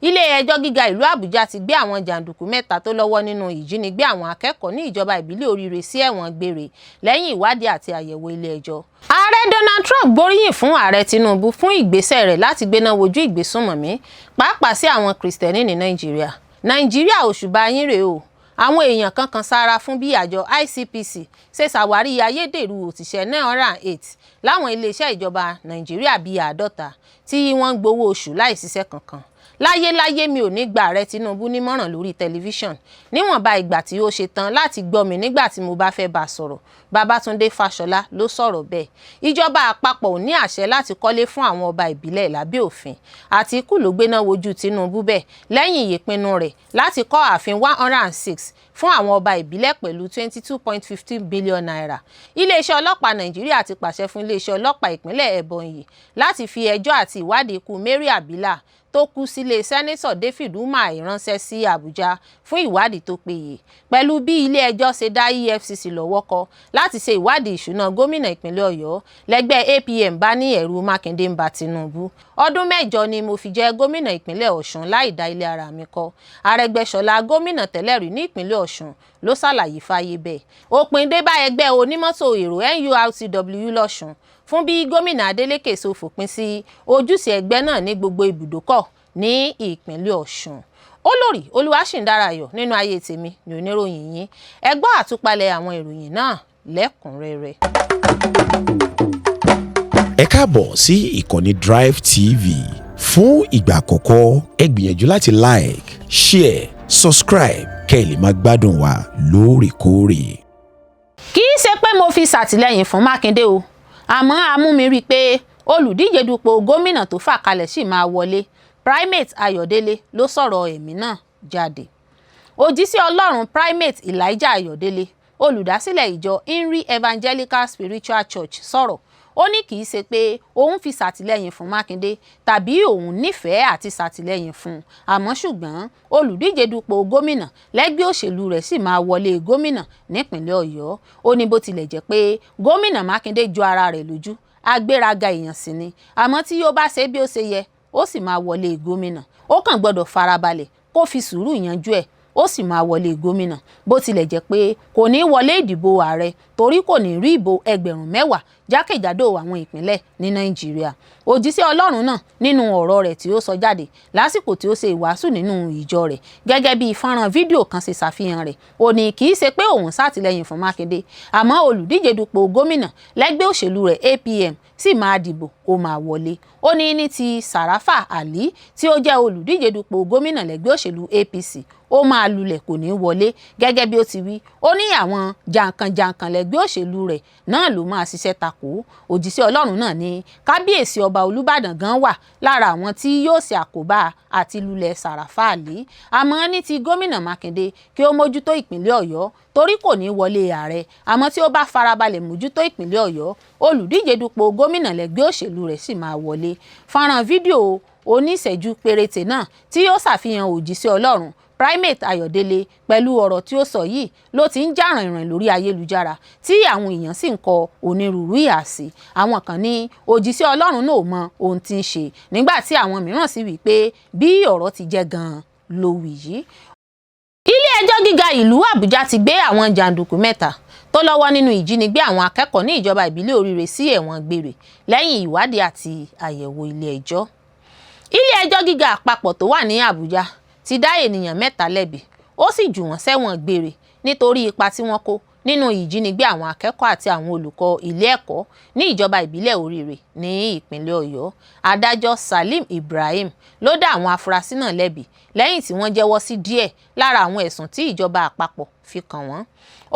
Ilé ẹjọ́ gíga ìlú Àbújá ti gbé àwọn jàǹdùkú mẹ́ta tó lọ́wọ́ nínú ìjínigbé àwọn akẹ́kọ̀ọ́ ní ìjọba ìbílẹ̀ Oríire sí ẹ̀wọ̀n gbére lẹ́yìn ìwádìí àti àyẹ̀wò ilé ẹjọ́. Ààrẹ Donald Trump gbóríyìn fún ààrẹ Tinubu fún ìgbésẹ̀ rẹ̀ láti gbéná wojú ìgbésùnmọ̀mí pàápàá sí àwọn Kristẹni ní Nàìjíríà. Nàìjíríà òṣùbà yín rèé o. Àwọn èèyàn kankan sára fún bí àjọ ICPC ṣe ṣàwárí ayédèrú òṣìṣẹ́ 908 láwọn iléeṣẹ́ ìjọba Nàìjíríà bíi 50 tí wọ́n ń gbowó oṣù láìṣiṣẹ́ kankan. Láyéláyé mi ò ní gba ààrẹ Tinubu nímọ̀ràn lórí tẹlifíṣàn níwọ̀nba ìgbà tí ó ṣe tán láti gbọ́ mi nígbà tí mo bá fẹ́ bá sọ̀rọ̀. Babátúndé Fáṣọlá ló sọ̀rọ̀ bẹ́ẹ̀. Ìjọba àpapọ̀ ò ní àṣẹ láti kọ́lé fún àwọn ọba ìbílẹ̀ lábẹ́ òfin. Àtíkù ló gbéná wojú Tinubu bẹ́ẹ̀ lẹ́yìn ìpinnu rẹ̀ láti kọ́ ààfin 106 fún àwọn ọba ìbílẹ̀ pẹ̀lú 22.15 billion naira. Iléeṣẹ́ ọlọ́pàá Nàìjíríà ti pàṣẹ fún iléeṣẹ́ ọlọ́pàá ìpínlẹ̀ Ebonyi láti fi ẹjọ́ àti ìwádìí ikú Mary Abila tó kú sílé sẹ́nẹ́tọ̀ David Umahi ránṣẹ́ sí Àbújá fún ìwádìí tó péye. Pẹ̀lú bí ilé ẹjọ́ ṣe dá EFCC lọ́wọ́ kọ láti ṣe ìwádìí ìṣúná gómìnà ìpínlẹ̀ Ọ̀yọ́, lẹ́gbẹ́ APM bá ní ẹ̀rù Mákindé ń ba Tinubu. Ọdún 8 ni mo fi jẹ́ gómìnà ìpínlẹ̀ Ọ̀ṣun láì dá ilé ara mi kọ́. Arẹ́gbẹ́ṣọlá gómìnà tẹ́lẹ̀ rí ní ìpínlẹ̀ Ọ̀ṣun ló ṣàlàyé fáyé bẹ́ẹ̀. Òpin dé bá ẹgbẹ́ onímọ́tò èrò NURTW lọ́ṣun fún bí gómìnà Adeleke ṣe fòpin sí ojúṣe ẹgbẹ́ náà ní gbogbo ibùdókọ̀ ní ìpínlẹ̀ Ọ̀ṣun. Olórí Olúwaṣìndáráyọ̀ nínú ayé tèmi ní oníròyìn yín. Ẹ gbọ́ àtúpalẹ̀ àwọn ìròyìn náà lẹ́kùnrẹ́rẹ́. Ẹ káàbọ̀ sí ìkànnì Drive TV. Fún ìgbà àkọ́kọ́, ẹ gbìyànjú láti like, share, subscribe kẹ́ ẹ lè máa gbádùn wa lóòrèkóòrè. Kì í ṣe pé mo fi ṣàtìlẹ́yìn fún Mákindé o, àmọ́ amúmi rí i pé olùdíje dupò gómìnà tó fà kalẹ̀ sì máa wọlé. Primate Ayọ̀délé ló sọ̀rọ̀ ẹ̀mí náà jáde. Òjíṣẹ́ Ọlọ́run Primate Elijah Ayọ̀délé, olùdásílẹ̀ ìjọ Inri Evangelical Spiritual Church sọ̀rọ̀. Ó ní kì í ṣe pé òun fi ṣàtìlẹ́yìn fún Mákindé tàbí òun nífẹ̀ẹ́ àti ṣàtìlẹ́yìn fún un, àmọ́ ṣùgbọ́n olùdíje dupò gómìnà lẹ́gbẹ́ òṣèlú rẹ̀ sì máa wọlé gómìnà nípínlẹ̀ Ọ̀yọ́. Ó ní bó tilẹ̀ jẹ́ pé gómìnà Mákindé jọ ara rẹ̀ lójú, agbéraga èèyàn sì ni, àmọ́ tí yóò bá ṣe bí ó ṣe yẹ ó sì máa wọlé gómìnà. Ó kàn gbọ́dọ̀ farabalẹ̀ kó fi sùúrù yanjú ẹ̀, ó sì máa wọlé gómìnà. Bó tilẹ̀ jẹ́ pé kò ní wọlé ìdìbò ààrẹ torí kò ní rí ìbò 10,000 jákèjádò àwọn ìpínlẹ̀ ní Nàìjíríà. Òjíṣẹ́ Ọlọ́run náà nínú ọ̀rọ̀ rẹ̀ tí ó sọ jáde lásìkò tí ó ṣe ìwàásù nínú ìjọ rẹ̀ gẹ́gẹ́ bí fọ́nrán fídíò kan ṣe ṣàfihàn rẹ̀. Ó ní kì í ṣe pé òun ṣàtìlẹ́yìn fún Mákindé, àmọ́ olùdíje dupò gómìnà lẹ́gbẹ́ òṣèlú rẹ̀ APM sì máa dìbò, ó máa wọlé. Ó ní ti Sàráfà Àlí tí ó jẹ́ olùdíje dupò gómìnà lẹ́gbẹ́ òṣèlú APC ó máa lulẹ̀ kò ní wọlé gẹ́gẹ́ bí ó ti wí. Ó ní àwọn jàǹkànjàǹkàn lẹ́gbẹ́ òṣèlú rẹ̀ náà ló máa ṣiṣẹ́ takò. Òjíṣẹ́ Ọlọ́run náà ní kábíyèsí ọba Olúbàdàn gan wà lára àwọn tí yóò ṣe àkóbá àti lulẹ̀ Sàráfà Àlí. Àmọ́ ní ti gómìnà Mákindé kí ó mójútó ìpínlẹ̀ Ọ̀yọ́ torí kò ní wọlé ààrẹ, àmọ́ tí ó bá farabalẹ̀ mójútó ìpínlẹ̀ Ọ̀yọ́ olùdíje dupò gómìnà lẹ́gbẹ́ òṣèlú rẹ̀ sì máa wọlé. Fọ́nrán fídíò oníṣẹ́jú péréte náà tí yóò ṣàfihàn òjíṣẹ́ Ọlọ́run Primate Ayọ̀délé pẹ̀lú ọ̀rọ̀ tí ó sọ yìí ló ti ń jà rìnrìn lórí ayélujára tí àwọn èèyàn sì ń kọ onírúurú ìhà sí. Àwọn kan ní òjíṣẹ́ Ọlọ́run náà mọ ohun tí ń ṣe, nígbà tí àwọn mìíràn sì wí pé bí ọ̀rọ̀ ti jẹ́ gan-an ló wí yìí. Ilé ẹjọ́ gíga ìlú Àbújá ti gbé àwọn jàǹdùkú mẹ́ta tó lọ́wọ́ nínú ìjínigbé àwọn akẹ́kọ̀ọ́ ní ìjọba ìbílẹ̀ Oríire sí ẹ̀wọ̀n gbére lẹ́yìn ìwádìí àti àyẹ̀wò ilé ẹjọ́. Ilé ẹjọ́ gíga àpapọ̀ tó wà ní Àbújá ti dá ènìyàn 3 lẹ́bi, ó sì jù wọ́n sẹ́wọ̀n gbére nítorí ipa tí wọ́n kó nínú ìjínigbé àwọn akẹ́kọ̀ọ́ àti àwọn olùkọ́ ilé ẹ̀kọ́ ní ìjọba ìbílẹ̀ Oríire ní ìpínlẹ̀ Ọ̀yọ́. Adájọ́ Salim Ibrahim ló dá àwọn afurasí náà lẹ́bi lẹ́yìn tí wọ́n jẹ́wọ́ sí díẹ̀ lára àwọn ẹ̀sùn tí ìjọba àpapọ̀ fi kàn wọ́n.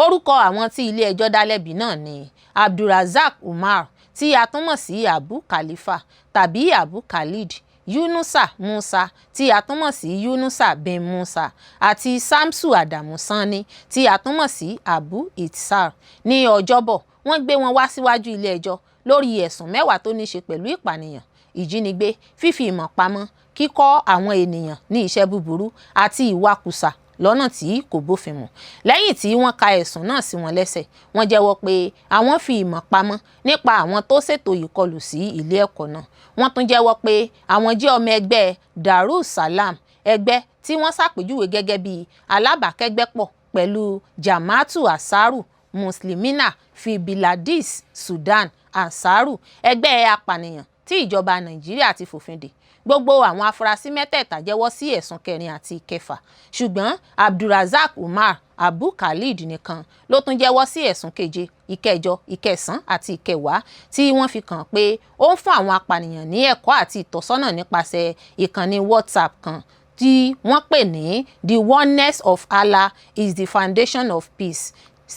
Orúkọ àwọn tí ilé ẹjọ́ dá lẹ́bi náà ni Abdulrazak Umar tí a tún mọ̀ sí Abu Khalifa tàbí Abu Khalid, Yunusa Musa tí a tún mọ̀ sí Yunusa bin Musa àti Samsu Adamu Sani tí a tún mọ̀ sí Abu Itsar. Ní Ọjọ́bọ̀ wọ́n gbé wọn wá síwájú ilé ẹjọ́ lórí ẹ̀sùn 10 tó ní ṣe pẹ̀lú ìpànìyàn, ìjínigbé, fífi ìmọ̀ pamọ́, kíkọ́ àwọn ènìyàn ní iṣẹ́ búburú àti ìwakùsà lọ́nà tí kò bófin mu. Lẹ́yìn tí wọ́n ka ẹ̀sùn náà sí wọn lẹ́sẹ̀, wọ́n jẹ́wọ́ pé àwọn fi ìmọ̀ pamọ́ nípa àwọn tó ṣètò ìkọlù sí ilé ẹ̀kọ́ náà. Wọ́n tún jẹ́wọ́ pé àwọn jẹ́ ọmọ ẹgbẹ́ Darussalam, ẹgbẹ́ tí wọ́n ṣàpèjúwe gẹ́gẹ́ bí alábàákẹ́gbẹ́pọ̀ pẹ̀lú Jamaatu Ansaru Muslimina fi Biladis Sudan Ansaru, ẹgbẹ́ apànìyàn tí ìjọba Nàìjíríà ti fòfin dè. Gbogbo àwọn afurasí mẹ́tẹ̀ẹ̀ta jẹ́wọ́ sí ẹ̀sùn 4 àti 6, ṣùgbọ́n Abdulrasaq Umar Abu Khalid nìkan ló tún jẹ́wọ́ sí ẹ̀sùn 7, 8, 9 àti 10 tí wọ́n fi kàn pé ó ń fún àwọn apànìyàn ní ẹ̀kọ́ àti ìtọ́sọ́nà nípasẹ̀ ìkànnì WhatsApp kan tí wọ́n pè ní The Oneness of Allah is the Foundation of Peace.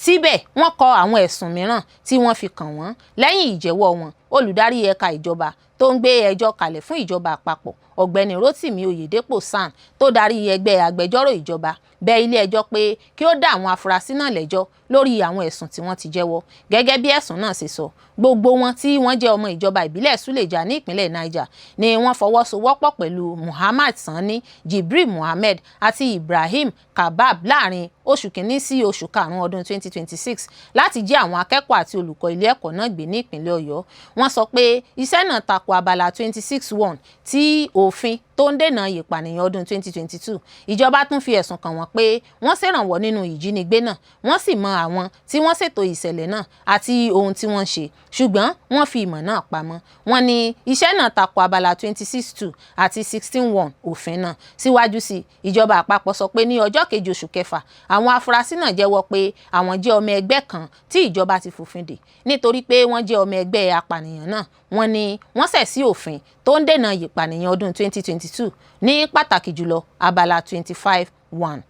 Síbẹ̀ wọ́n kọ àwọn ẹ̀sùn mìíràn tí wọ́n fi kàn wọ́n. Lẹ́yìn ìjẹ́wọ́ wọn, olùdarí ẹ̀ka ìjọba tó ń gbé ẹjọ́ kalẹ̀ fún ìjọba àpapọ̀ ọ̀gbẹ́ni Rotimi Oyedepo SAN tó darí ẹgbẹ́ agbẹjọ́rò ìjọba bẹ̀ ilé ẹjọ́ pé kí ó dá àwọn afurasí náà lẹ́jọ́ lórí àwọn ẹ̀sùn tí wọ́n ti jẹ́wọ́. Gẹ́gẹ́ bí ẹ̀sùn náà ṣe sọ, gbogbo wọn tí wọ́n jẹ́ ọmọ ìjọba ìbílẹ̀ Suleja ní ìpínlẹ̀ Niger ni wọ́n fọwọ́sowọ́pọ̀ pẹ̀lú Muhammad Sani, Jibril Muhammed àti Ibrahim Kabab láàrin oṣù kìíní sí oṣù karùn-ún ọdún 2026 láti jí àwọn akẹ́kọ̀ọ́ àti olùkọ́ ilé ẹ̀kọ́ náà gbé ní ìpínlẹ̀ Ọ̀yọ́. Wọ́n sọ pé iṣẹ́ náà tako abala 26(1) tí òfin tó ń dènà ìpànìyàn ọdún 2022. Ìjọba tún fi ẹ̀sùn kàn wọ́n pé wọ́n ṣèrànwọ́ nínú ìjínigbé náà, wọ́n sì mọ àwọn tí wọ́n ṣètò ìṣẹ̀lẹ̀ náà àti ohun tí wọ́n ṣe, ṣùgbọ́n wọ́n fi ìmọ̀ náà pamọ́. Wọ́n ní iṣẹ́ náà tako abala 26(2) àti 16(1) òfin náà. Síwájú sí, ìjọba àpapọ̀ sọ pé ní ọjọ́ 2 oṣù kẹfà, àwọn afurasí náà jẹ́wọ́ pé àwọn jẹ́ ọmọ ẹgbẹ́ kan tí ìjọba ti fòfin dè nítorí pé wọ́n jẹ́ ọmọ ẹgbẹ́ apànìyàn náà. Wọ́n ní wọ́n ṣẹ̀ sí òfin tó ń dènà ìpànìyàn ọdún 2022 ní pàtàkì jùlọ abala 25(1).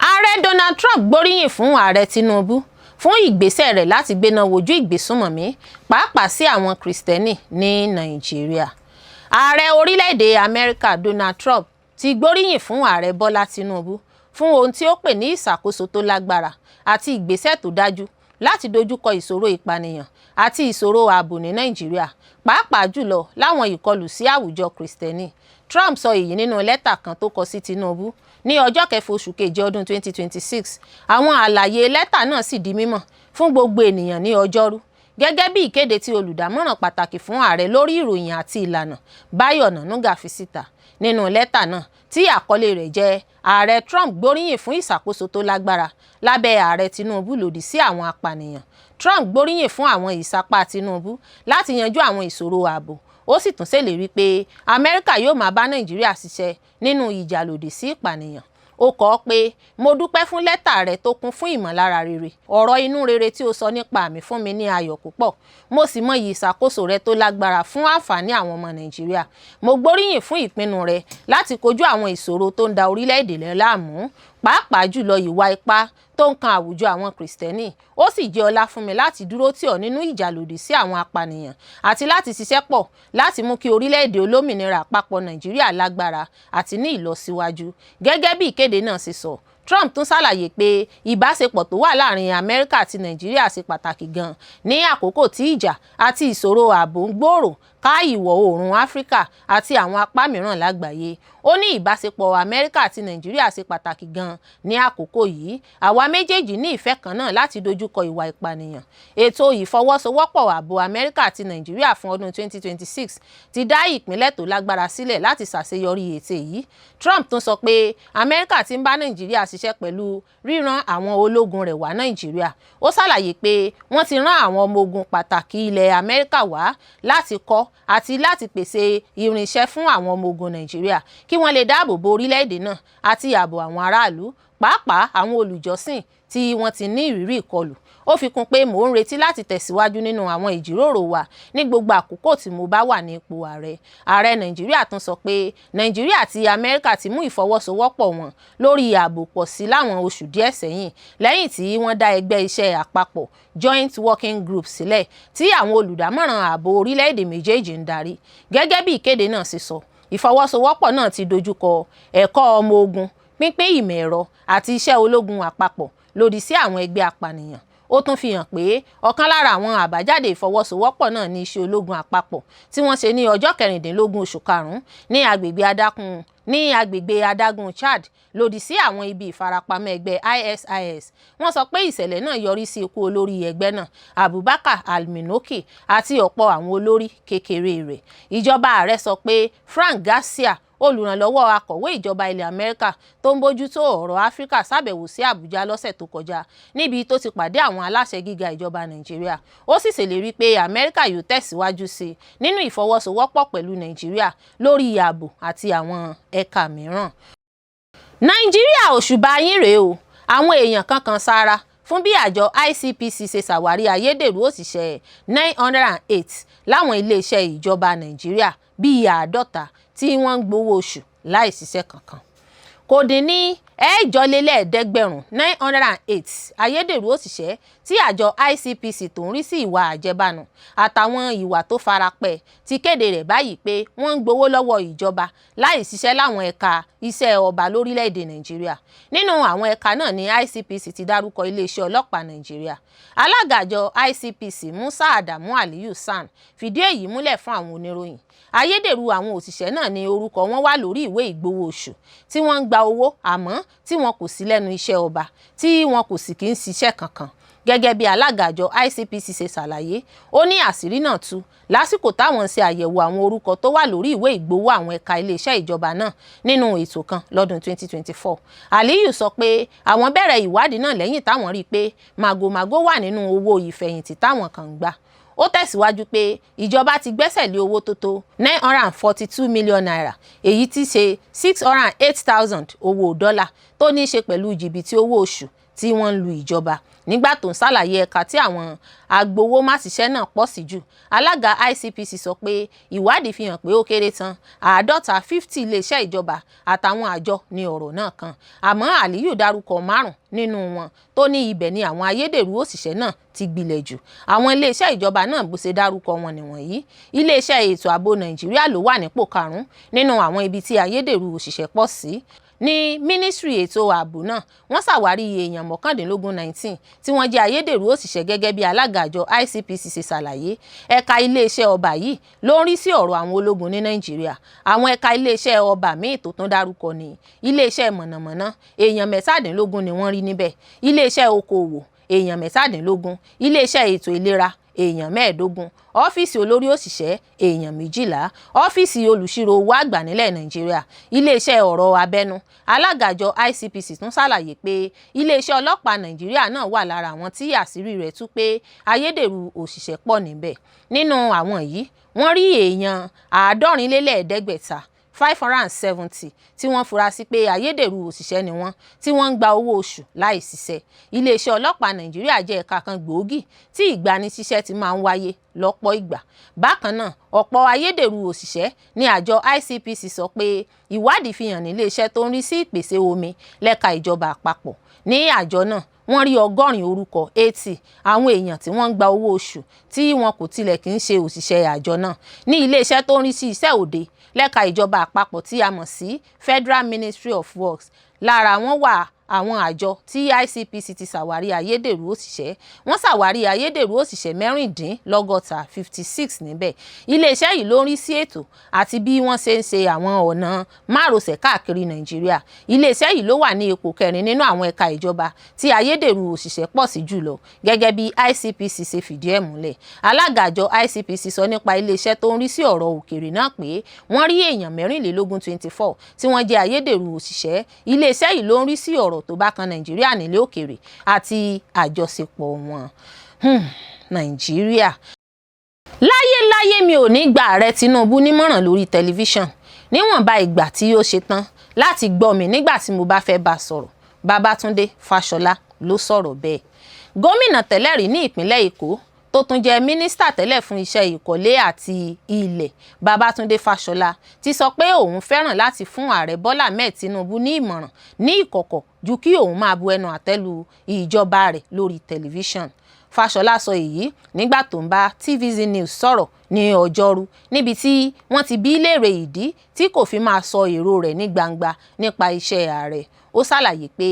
Ààrẹ Donald Trump gbóríyìn fún ààrẹ Tinubu fún ìgbésẹ̀ rẹ̀ láti gbéná wojú ìgbésùnmọ̀mí pàápàá sí àwọn Kristẹni ní Nàìjíríà. Ààrẹ orílẹ̀-èdè Amẹ́ríkà Donald Trump ti gbóríyìn fún ààrẹ Bọ́lá Tinubu fún ohun tí ó pè ní ìṣàkóso tó lágbára àti ìgbésẹ̀ tó dájú láti dojúkọ ìṣòro ìpànìyàn àti ìṣòro ààbò ní Nàìjíríà, pàápàá jùlọ láwọn ìkọlù sí àwùjọ Kristẹni. Trump sọ èyí nínú lẹ́tà kan tó kọ sí Tinubu ní ọjọ́ 6 oṣù keje ọdún 2026. Àwọn àlàyé lẹ́tà náà sì di mímọ̀ fún gbogbo ènìyàn ní ọjọ́rú, gẹ́gẹ́ bí ìkéde tí olùdámọ̀ràn pàtàkì fún ààrẹ lórí ìròyìn àti ìlànà Báyọ̀ Nànúgà fi síta. Nínú lẹ́tà náà tí àkọlé rẹ̀ jẹ́ ààrẹ Trump gbóríyìn fún ìṣàkóso tó lágbára lábẹ́ ààrẹ Tinubu lòdì sí àwọn apànìyàn. Trump gbóríyìn fún àwọn ìsapá Tinubu láti yanjú àwọn ìṣòro ààbò. Ó sì tún ṣèlérí pé Amẹ́ríkà yóò máa bá Nàìjíríà ṣiṣẹ́ nínú ìjà lòdì sí ìpànìyàn. Ó kọ pé mo dúpẹ́ fún lẹ́tà rẹ tó kún fún ìmọ̀lára rere. Ọ̀rọ̀ inú rere tí o sọ nípa mi fún mi ní ayọ̀ púpọ̀. Mo sì mọyì ìṣàkóso rẹ tó lágbára fún àǹfààní àwọn ọmọ Nàìjíríà. Mo gbóríyìn fún ìpinnu rẹ láti kojú àwọn ìṣòro tó ń da orílẹ̀-èdè rẹ láàmú, pàápàá jùlọ ìwà ipá tó ń kan àwùjọ àwọn Kristẹni. Ó sì jẹ́ ọlá fún mi láti dúró tì ọ́ nínú ìjà lòdì sí àwọn apànìyàn àti láti ṣiṣẹ́ pọ̀ láti mú kí orílẹ̀-èdè olómìnira àpapọ̀ Nàìjíríà lágbára àti ní ìlọsíwájú. Gẹ́gẹ́ bí ìkéde náà ṣe sọ, Trump tún ṣàlàyé pé ìbáṣepọ̀ tó wà láàrin Amẹ́ríkà àti Nàìjíríà ṣe pàtàkì gan ní àkókò tí ìjà àti ìṣòro ààbò ń gbòòrò ká ìwọ̀ oòrùn Áfíríkà àti àwọn apá mìíràn lágbàáyé. Ó ní ìbáṣepọ̀ Amẹ́ríkà àti Nàìjíríà ṣe pàtàkì gan ní àkókò yìí. Àwa méjèèjì ní ìfẹ́ kan náà láti dojúkọ ìwà ìpànìyàn. Ètò ìfọwọ́sowọ́pọ̀ ààbò Amẹ́ríkà àti Nàìjíríà fún ọdún 2026 ti dá ìpínlẹ̀ tó lágbára sílẹ̀ láti ṣàṣeyọrí ètò yìí. Trump tún sọ pé Amẹ́ríkà ti ń bá Nàìjíríà ṣiṣẹ́ pẹ̀lú ríran àwọn ológun rẹ̀ wá Nàìjíríà. Ó ṣàlàyé pé wọ́n ti rán àwọn ọmọ ogun pàtàkì ilẹ̀ Amẹ́ríkà wá láti kọ́ àti láti pèsè irinṣẹ́ fún àwọn ọmọ ogun Nàìjíríà kí wọ́n lè dáàbò bo orílẹ̀-èdè náà àti ààbò àwọn aráàlú, pàápàá àwọn olùjọ́sìn tí wọ́n ti ní ìrírí ìkọlù. Ó fi kún pé mò ń retí láti tẹ̀síwájú nínú àwọn ìjíròrò wa ní gbogbo àkókò tí mo bá wà ní ipò ààrẹ. Ààrẹ Nàìjíríà tún sọ pé Nàìjíríà àti Amẹ́ríkà ti mú ìfọwọ́sowọ́pọ̀ wọn lórí ààbò pọ̀ sí láwọn oṣù díẹ̀ sẹ́yìn lẹ́yìn tí wọ́n dá ẹgbẹ́ iṣẹ́ àpapọ̀ Joint Working Group sílẹ̀ tí àwọn olùdámọ̀ràn ààbò orílẹ̀-èdè méjèèjì ń darí. Gẹ́gẹ́ bí ìkéde náà ṣe sọ, ìfọwọ́sowọ́pọ̀ náà ti dojúkọ ẹ̀kọ́ ọmọ ogun, pínpín ìmọ̀ ẹ̀rọ àti iṣẹ́ ológun àpapọ̀ lòdì sí àwọn ẹgbẹ́ apànìyàn. Ó tún fi hàn pé ọ̀kan lára àwọn àbájáde ìfọwọ́sowọ́pọ̀ náà ní iṣẹ́ ológun àpapọ̀ tí wọ́n ṣe ní ọjọ́ 16 oṣù karùn-ún ní agbègbè adágún Chad lòdì sí àwọn ibi ìfarapamọ́ ẹgbẹ́ ISIS. Wọ́n sọ pé ìṣẹ̀lẹ̀ náà yọrí sí ikú olórí ẹgbẹ́ náà Abubakar al-Minoki àti ọ̀pọ̀ àwọn olórí kékeré rẹ̀. Ìjọba ààrẹ sọ pé Frank Garcia olùrànlọ́wọ́ akọ̀wé ìjọba ilẹ̀ Amẹ́ríkà tó ń bójútó ọ̀rọ̀ Áfíríkà ṣàbẹ̀wò sí Àbújá lọ́sẹ̀ tó kọjá níbi tó ti pàdé àwọn aláṣẹ gíga ìjọba Nàìjíríà. Ó sì ṣèlérí pé Amẹ́ríkà yóò tẹ̀síwájú sí i nínú ìfọwọ́sowọ́pọ̀ pẹ̀lú Nàìjíríà lórí ààbò àti àwọn ẹ̀ka mìíràn. Nàìjíríà òṣùbà yín rèé o, àwọn èèyàn kankan sára fún bí àjọ ICPC ṣe ṣàwárí ayédèrú òṣìṣẹ́ 908 láwọn iléeṣẹ́ ìjọba Nàìjíríà bíi 50 tí wọ́n ń gbowó oṣù láì ṣiṣẹ́ kankan. Kò dín ní 6,700 908 ayédèrú òṣìṣẹ́ tí àjọ ICPC tó ń rí sí ìwà àjẹbánu àtàwọn ìwà tó farapẹ́ ti kéde rẹ̀ báyìí pé wọ́n ń gbowó lọ́wọ́ ìjọba láì ṣiṣẹ́ láwọn ẹ̀ka iṣẹ́ ọba lórílẹ̀‐èdè Nàìjíríà. Nínú àwọn ẹ̀ka náà ni ICPC ti dárúkọ iléeṣẹ́ ọlọ́pàá Nàìjíríà. Alága àjọ ICPC Musa Adamu Aliyu San fìdí èyí múlẹ̀ fún àwọn oníròyìn. Ayédèrú àwọn òṣìṣẹ́ náà ni orúkọ wọn wà lórí ìwé ìgbowó oṣù tí wọ́n ń gba owó àmọ́ tí wọn kò sí lẹ́nu iṣẹ́ ọba tí wọn kò sì kí ń ṣiṣẹ́ kankan. Gẹ́gẹ́ bí alága àjọ ICPC ṣe ṣàlàyé, ó ní àṣírí náà tú lásìkò táwọn ṣe àyẹ̀wò àwọn orúkọ tó wà lórí ìwé ìgbowó àwọn ẹ̀ka iléeṣẹ́ ìjọba náà nínú ètò kan lọ́dún 2024. Aliyu sọ pé àwọn bẹ̀rẹ̀ ìwádìí náà lẹ́yìn táwọn rí i pé màgòmágó wà nínú owó ìfẹ̀yìntì táwọn kan ń gbà. Ó tẹ̀síwájú pé ìjọba ti gbẹ́sẹ̀ lé owó tó tó 942 million naira, èyí tí ṣe 608,000 owó dọ́là tó ní í ṣe pẹ̀lú jìbìtì owó oṣù tí wọ́n ń lu ìjọba. Nígbà tó ń ṣàlàyé ẹ̀ka tí àwọn agbowó máṣiṣẹ́ náà pọ̀ sí jù, alága ICPC sọ pé ìwádìí fi hàn pé ó kéré tán 50 iléeṣẹ́ ìjọba àtàwọn àjọ ní ọ̀rọ̀ náà kan. Àmọ́ Aliyu dárúkọ 5 nínú wọn tó ní ibẹ̀ ni àwọn ayédèrú òṣìṣẹ́ náà ti gbilẹ̀ jù. Àwọn iléeṣẹ́ ìjọba náà bó ṣe dárúkọ wọn nìwọ̀nyí. Iléeṣẹ́ ètò ààbò Nàìjíríà ló wà nípò 5 nínú àwọn ibi tí ayédèrú òṣìṣẹ́ pọ̀ sí. Ní mínísírì ètò ààbò náà, wọ́n ṣàwárí èèyàn 19 tí wọ́n jẹ́ ayédèrú òṣìṣẹ́ gẹ́gẹ́ bí alága àjọ ICPC ṣe ṣàlàyé. Ẹ̀ka iléeṣẹ́ ọba yìí ló ń rí sí ọ̀rọ̀ àwọn ológun ní Nàìjíríà. Àwọn ẹ̀ka iléeṣẹ́ ọba míì tó tún dárúkọ ní iléeṣẹ́ mọ̀nàmọ́ná, èèyàn 17 ni wọ́n rí níbẹ̀. Iléeṣẹ́ okòòwò, èèyàn 17, iléeṣẹ́ ètò ìlera, èèyàn 15, ọ́fíìsì olórí òṣìṣẹ́, èèyàn 12, ọ́fíìsì olùṣírò owó àgbà nílẹ̀ Nàìjíríà, iléeṣẹ́ ọ̀rọ̀ abẹ́nú. Alága àjọ ICPC tún ṣàlàyé pé iléeṣẹ́ ọlọ́pàá Nàìjíríà náà wà lára àwọn tí àṣírí rẹ̀ tú pé ayédèrú òṣìṣẹ́ pọ̀ níbẹ̀. Nínú àwọn yìí, wọ́n rí èèyàn 750 570 tí wọ́n fura sí pé ayédèrú òṣìṣẹ́ ni wọ́n, tí wọ́n ń gba owó oṣù láì ṣiṣẹ́. Iléeṣẹ́ ọlọ́pàá Nàìjíríà jẹ́ ẹ̀ka kan gbòógì tí ìgbanisíṣẹ́ ti máa ń wáyé lọ́pọ̀ ìgbà. Bákan náà, ọ̀pọ̀ ayédèrú òṣìṣẹ́ ní àjọ ICPC sọ pé ìwádìí fi hàn ní iléeṣẹ́ tó ń rí sí ìpèsè omi lẹ́ka ìjọba àpapọ̀. Ní àjọ náà, wọ́n rí 100 orúkọ 80 àwọn èèyàn tí wọ́n ń gba owó oṣù tí wọn kò tilẹ̀ kí ń ṣe òṣìṣẹ́ àjọ náà. Ní iléeṣẹ́ tó ń rí sí iṣẹ́ òde lẹ́ka ìjọba àpapọ̀ tí a mọ̀ sí Federal Ministry of Works, lára wọn wà àwọn àjọ tí ICPC ti ṣàwárí ayédèrú òṣìṣẹ́. Wọ́n ṣàwárí ayédèrú òṣìṣẹ́ 66 56 níbẹ̀. Iléeṣẹ́ yìí ló ń rí sí ètò àti bí wọ́n ṣe ń ṣe àwọn ọ̀nà márosẹ̀ káàkiri Nàìjíríà. Iléeṣẹ́ yìí ló wà ní ipò 4 nínú àwọn ẹ̀ka ìjọba tí ayédèrú òṣìṣẹ́ pọ̀ sí jùlọ, gẹ́gẹ́ bí ICPC ṣe fìdí ẹ̀ múlẹ̀. Alága àjọ ICPC sọ nípa iléeṣẹ́ tó ń rí sí ọ̀rọ̀ òkèèrè náà pé wọ́n rí èèyàn 24 tí wọ́n jẹ́ ayédèrú òṣìṣẹ́. Iléeṣẹ́ yìí ló ń rí sí ọ̀rọ̀ tó bá kan Nàìjíríà nílé òkèèrè àti àjọṣepọ̀ wọn. Nàìjíríà. Láyéláyé mi ò ní gba ààrẹ Tinubu nímọ̀ràn lórí tẹlifíṣàn níwọ̀nba ìgbà tí ó ṣe tán láti gbọ́ mi nígbà tí mo bá fẹ́ bá sọ̀rọ̀. Babátúndé Fáṣọlá ló sọ̀rọ̀ bẹ́ẹ̀. Gómìnà tẹ́lẹ̀ rí ní ìpínlẹ̀ Èkó tó tún jẹ́ mínísítà tẹ́lẹ̀ fún iṣẹ́ ìkọ́lé àti ilẹ̀, Babátúndé Fáṣọlá ti sọ pé òun fẹ́ràn láti fún ààrẹ Bọ́lá Ahmed Tinubu ní ìmọ̀ràn ní ìkọ̀kọ̀ ju kí òun máa bu ẹnu àtẹ́lu ìjọba rẹ̀ lórí tẹlifíṣàn. Fáṣọlá sọ èyí nígbà tó ń bá TVZ News sọ̀rọ̀ ní Ọjọ́rú, níbi tí wọ́n ti bi í léèrè ìdí tí kò fi máa sọ èrò rẹ̀ ní gbangba nípa iṣẹ́ ààrẹ. Ó ṣàlàyé pé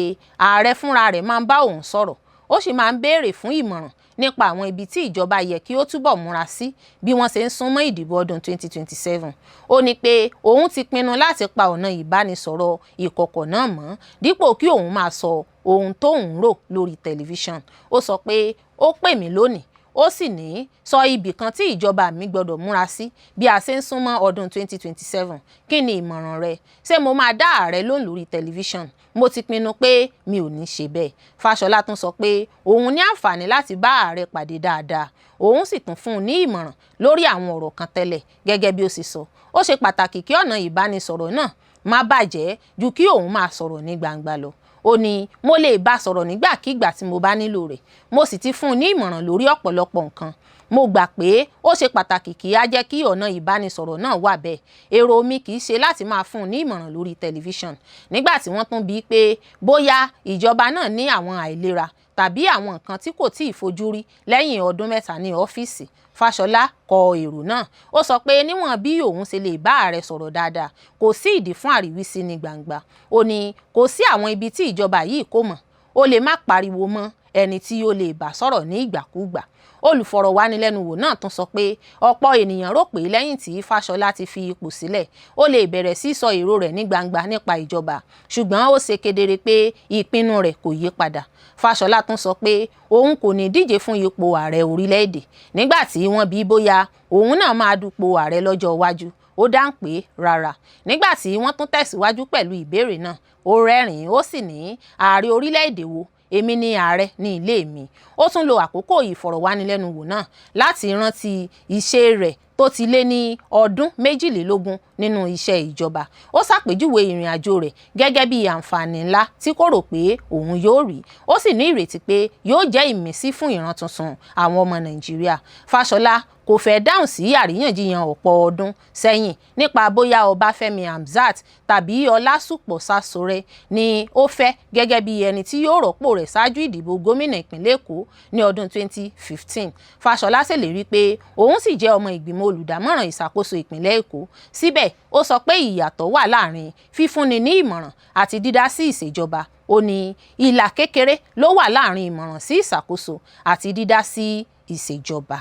ààrẹ fúnra rẹ̀ máa ń bá òun sọ̀rọ̀, ó sì máa ń béèrè fún ìmọ̀ràn nípa àwọn ibi tí ìjọba yẹ kí ó túbọ̀ múra sí bí wọ́n ṣe ń súnmọ́ ìdìbò ọdún 2027. Ó ní pé òun ti pinnu láti pa ọ̀nà ìbánisọ̀rọ̀ ìkọ̀kọ̀ náà mọ́ dípò kí òun máa sọ ohun tóun rò lórí tẹlifíṣàn. Ó sọ pé ó pè mí lónìí, ó sì ní sọ ibì kan tí ìjọba mi gbọdọ̀ múra sí bí a ṣe ń súnmọ́ ọdún 2027. Kí ni ìmọ̀ràn rẹ? Ṣé mo máa dá ààrẹ lóhùn lórí tẹlifíṣàn? Mo ti pinnu pé mi ò ní ṣe bẹ́ẹ̀. Fáṣọlá tún sọ pé òun ní àǹfààní láti bá ààrẹ pàdé dáadáa. Òun sì tún fún un ní ìmọ̀ràn lórí àwọn ọ̀rọ̀ kan tẹ́lẹ̀. Gẹ́gẹ́ bí ó sì sọ, ó ṣe pàtàkì kí ọ̀nà ìbánisọ̀rọ̀ náà má bàjẹ́ ju kí òun máa sọ̀rọ̀ ní gbangba lọ. Ó ní mo lè bá sọ̀rọ̀ nígbàkigbà tí mo bá nílò rẹ̀. Mo sì ti fún un ní ìmọ̀ràn lórí ọ̀pọ̀lọpọ̀ nǹkan. Mo gbà pé ó ṣe pàtàkì kí á jẹ́ kí ọ̀nà ìbánisọ̀rọ̀ náà wà bẹ́ẹ̀. Èrò mi kì í ṣe láti máa fún un ní ìmọ̀ràn lórí tẹlifíṣàn. Nígbà tí wọ́n tún bi pé bóyá ìjọba náà ní àwọn àìlera tàbí àwọn nǹkan tí kò tíì fojú rí lẹ́yìn ọdún 3 ní ọ́fíìsì, Fáṣọlá kọ èrò náà. Ó sọ pé níwọ̀n bí òun ṣe lè bá ààrẹ sọ̀rọ̀ dáadáa, kò sí ìdí fún àríwísí ní gbangba. Ó ní kò sí àwọn ibi tí ìjọba yìí kò mọ̀. Ó lè má pariwo mọ́ ẹni tí ó lè bá sọ̀rọ̀ ní ìgbàkúgbà. Olùfọ̀rọ̀wánilẹ́nuwò náà tún sọ pé ọ̀pọ̀ ènìyàn rò pé lẹ́yìn tí Fáṣọlá ti fi ipò sílẹ̀, ó lè bẹ̀rẹ̀ sí sọ èrò rẹ̀ ní gbangba nípa ìjọba, ṣùgbọ́n ó ṣe kedere pé ìpinnu rẹ̀ kò yí padà. Fáṣọlá tún sọ pé òun kò ní díje fún ipò ààrẹ orílẹ̀-èdè. Nígbà tí wọ́n bi bóyá òun náà máa dupò ààrẹ lọ́jọ́ iwájú, ó dáhùn pé rárá. Nígbà tí wọ́n tún tẹ̀síwájú pẹ̀lú ìbéèrè náà, ó rẹ́rìn-ín, ó sì ní ààrẹ orílẹ̀-èdè wo? Èmi ni ààrẹ ní ilé mi. Ó tún lo àkókò ìfọ̀rọ̀wánilẹ́nuwò náà láti rántí iṣẹ́ rẹ̀ tó ti lé ní ọdún 22 nínú iṣẹ́ ìjọba. Ó ṣàpèjúwe ìrìn àjò rẹ̀ gẹ́gẹ́ bí àǹfààní ńlá tí kò rò pé òun yóò rí. Ó sì ní ìrètí pé yóò jẹ́ ìmísí fún ìran tuntun àwọn ọmọ Nàìjíríà. Fáṣọlá kò fẹ́ dáhùn sí àríyànjiyàn ọ̀pọ̀ ọdún sẹ́yìn nípa bóyá Ọbáfẹ́mi Hamzat tàbí Ọlásùpọ̀ Sásọrẹ́ ni ó fẹ́ gẹ́gẹ́ bí ẹni tí yóò rọ́pò rẹ̀ ṣáájú ìdìbò gómìnà ìpínlẹ̀ Èkó ní ọdún 2015. Fáṣọlá ṣèlérí pé òun sì jẹ́ ọmọ ìgbìmọ̀ olùdámọ̀ràn ìṣàkóso ìpínlẹ̀ Èkó. Síbẹ̀, ó sọ pé ìyàtọ̀ wà láàrin fífúnni ní ìmọ̀ràn àti dídá sí ìṣèjọba. Ó ní ìlà kékeré ló wà láàrin ìmọ̀ràn sí ìṣàkóso àti dídá sí ìṣèjọba.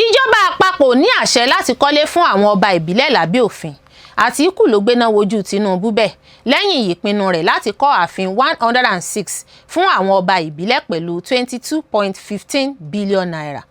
Ìjọba àpapọ̀ ní àṣẹ láti kọ́lé fún àwọn ọba ìbílẹ̀ lábẹ́ òfin. Àtíkù ló gbéná wojú Tinubu bẹ́ẹ̀ lẹ́yìn ìpinnu rẹ̀ láti kọ́ ààfin 106 fún àwọn ọba ìbílẹ̀ pẹ̀lú 22.15 billion naira.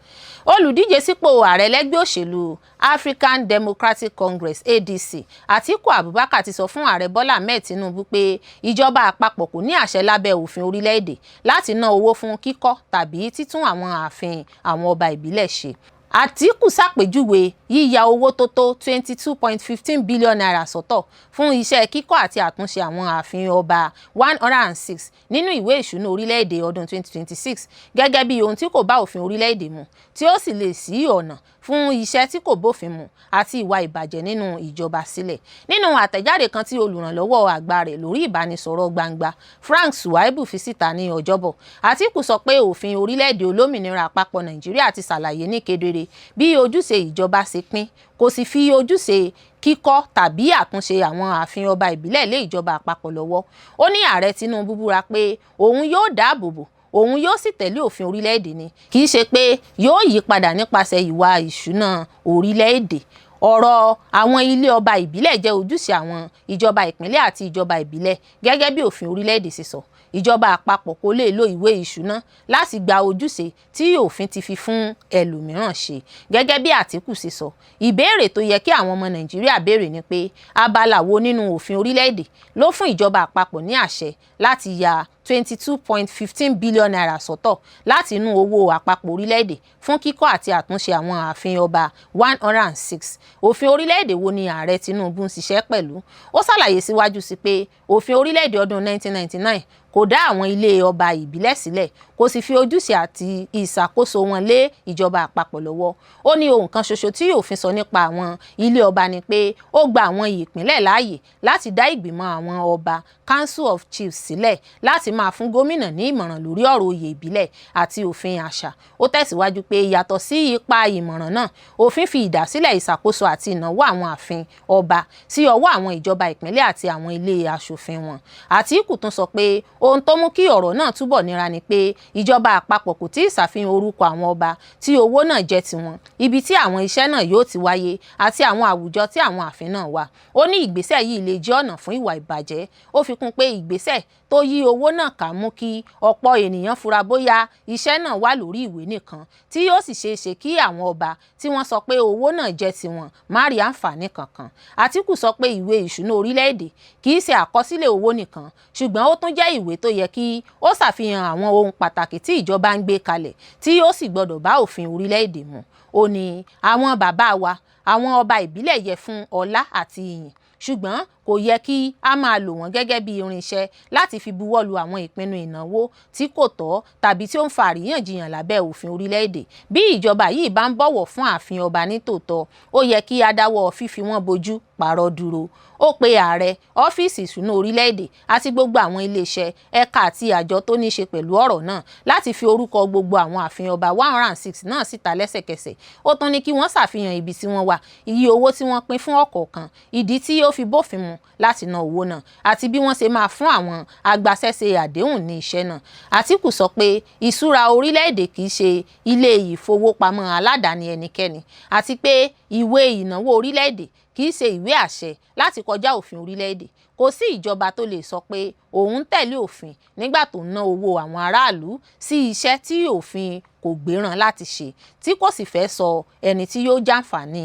Olùdíje sípò ààrẹ lẹ́gbẹ́ òṣèlú African Democratic Congress ADC, Atiku Abubakar ti sọ fún ààrẹ Bọ́lá Ahmed Tinubu pé ìjọba àpapọ̀ kò ní àṣẹ lábẹ́ òfin orílẹ̀-èdè láti ná owó fún kíkọ́ tàbí títún àwọn ààfin àwọn ọba ìbílẹ̀ ṣe. Atiku ṣàpèjúwe yíya owó tó tó 22.15 billion naira sọ́tọ̀ fún iṣẹ́ kíkọ́ àti àtúnṣe àwọn ààfin ọba 106 nínú ìwé ìṣúná orílẹ̀-èdè ọdún 2026 gẹ́gẹ́ bí ohun tí kò bá òfin orílẹ̀-èdè mu, tí ó sì lè ṣí ọ̀nà fún iṣẹ́ tí kò bófin mu àti ìwà ìbàjẹ́ nínú ìjọba sílẹ̀. Nínú àtẹ̀jáde kan tí olùrànlọ́wọ́ àgbà rẹ̀ lórí ìbánisọ̀rọ̀ gbangba Frank Suwaibu fi síta ní Ọjọ́bọ̀, Atiku sọ pé òfin orílẹ̀-èdè olómìnira àpapọ̀ Nàìjíríà ti ṣàlàyé ní kedere bí ojúṣe ìjọba ṣe pín, kò sì fi ojúṣe kíkọ́ tàbí àtúnṣe àwọn ààfin ọba ìbílẹ̀ lé ìjọba àpapọ̀ lọ́wọ́. Ó ní ààrẹ Tinubu búra pé òun yóò dáàbò bò, òun yóò sì tẹ̀lé òfin orílẹ̀-èdè ni, kì í ṣe pé yóò yí padà nípasẹ̀ ìwà ìṣúná orílẹ̀-èdè. Ọ̀rọ̀ àwọn ilé ọba ìbílẹ̀ jẹ́ ojúṣe àwọn ìjọba ìpínlẹ̀ àti ìjọba ìbílẹ̀ gẹ́gẹ́ bí òfin orílẹ̀-èdè ṣe sọ. Ìjọba àpapọ̀ kò lè lo ìwé ìṣúná láti gba ojúṣe tí òfin ti fi fún ẹlòmíràn ṣe. Gẹ́gẹ́ bí Atiku ṣe sọ, ìbéèrè tó yẹ kí àwọn ọmọ Nàìjíríà béèrè ni pé abala wo nínú òfin orílẹ̀-èdè ló fún ìjọba àpapọ̀ ní àṣẹ láti ya 22.15 billion naira sọ́tọ̀ láti inú owó àpapọ̀ orílẹ̀-èdè fún kíkọ́ àti àtúnṣe àwọn ààfin ọba 106. Òfin orílẹ̀-èdè wo ni ààrẹ Tinubu ń ṣiṣẹ́ pẹ̀lú? Ó ṣàlàyé síwájú sí pé òfin orílẹ̀-èdè ọdún 1999 kò dá àwọn ilé ọba ìbílẹ̀ sílẹ̀, kò sì fi ojúṣe àti ìṣàkóso wọn lé ìjọba àpapọ̀ lọ́wọ́. Ó ní ohun kan ṣoṣo tí òfin sọ nípa àwọn ilé ọba ni pé ó gba àwọn ìpínlẹ̀ láàyè láti dá ìgbìmọ̀ àwọn ọba Council of Chiefs sílẹ̀ láti máa fún gómìnà ní ìmọ̀ràn lórí ọ̀rọ̀ oyè ìbílẹ̀ àti òfin àṣà. Ó tẹ̀síwájú pé yàtọ̀ sí ipa ìmọ̀ràn náà, òfin fi ìdásílẹ̀ ìṣàkóso àti ìnáwó àwọn ààfin ọba sí ọwọ́ àwọn ìjọba ìpínlẹ̀ àti àwọn ilé aṣòfin wọn. Atiku tún sọ pé ohun tó mú kí ọ̀rọ̀ náà túbọ̀ nira ni pé ìjọba àpapọ̀ kò tí ì ṣàfihàn orúkọ àwọn ọba tí owó náà jẹ́ tiwọn, ibi tí àwọn iṣẹ́ náà yóò ti wáyé àti àwọn àwùjọ tí àwọn ààfin náà wà. Ó ní ìgbésẹ̀ yìí lè jẹ́ ọ̀nà fún ìwà ìbàjẹ́. Ó fi kún pé ìgbésẹ̀ tó yí owó náà ká mú kí ọ̀pọ̀ ènìyàn fura bóyá iṣẹ́ náà wà lórí ìwé nìkan, tí yóò sì ṣeé ṣe kí àwọn ọba tí wọ́n sọ pé owó náà jẹ́ tiwọn má rí àǹfààní kankan. Àtíkù sọ pé ìwé ìṣúná orílẹ̀-èdè kì í ṣe àkọsílẹ̀ owó nìkan, ṣùgbọ́n ó tún jẹ́ ìwé tó yẹ kí ó ṣàfihàn àwọn ohun pàtàkì tí ìjọba ń gbé kalẹ̀ tí ó sì gbọdọ̀ bá òfin orílẹ̀-èdè mu. Ó ní àwọn bàbá wa, àwọn ọba ìbílẹ̀ yẹ fún ọlá àti ìyìn, ṣùgbọ́n kò yẹ kí a máa lò wọ́n gẹ́gẹ́ bí irinṣẹ́ láti fi buwọ́lu àwọn ìpinnu ìnáwó tí kò tọ́ tàbí tí ó ń fa àríyànjiyàn lábẹ́ òfin orílẹ̀-èdè. Bí ìjọba yìí bá ń bọ̀wọ̀ fún ààfin ọba nítòótọ́, ó yẹ kí a dáwọ́ fífi wọ́n bojú pààrọ̀ dúró. Ó pe ààrẹ, ọ́fíìsì ìṣúná orílẹ̀-èdè àti gbogbo àwọn iléeṣẹ́, ẹ̀ka àti àjọ tó ní í ṣe pẹ̀lú ọ̀rọ̀ náà láti fi orúkọ gbogbo àwọn ààfin ọba 106 náà síta lẹ́sẹ̀kẹsẹ̀. Ó tún ní kí wọ́n ṣàfihàn ibi tí wọ́n wà, iye owó tí wọ́n pín fún ọ̀kọ̀ọ̀kan, ìdí tí ó fi bófin mu láti ná owó náà àti bí wọ́n ṣe máa fún àwọn agbaṣẹ́ṣe àdéhùn ní iṣẹ́ náà. Àtíkù sọ pé ìṣúra orílẹ̀-èdè kì í ṣe ilé ìfowópamọ́ aládàáni ẹnikẹ́ni àti pé ìwé ìnáwó orílẹ̀-èdè kì í ṣe ìwé àṣẹ láti kọjá òfin orílẹ̀-èdè. Kò sí ìjọba tó lè sọ pé òun tẹ̀lé òfin nígbà tó ń ná owó àwọn aráàlú sí iṣẹ́ tí òfin kò gbéràn láti ṣe, tí kò sì fẹ́ sọ ẹni tí yóò jàǹfààní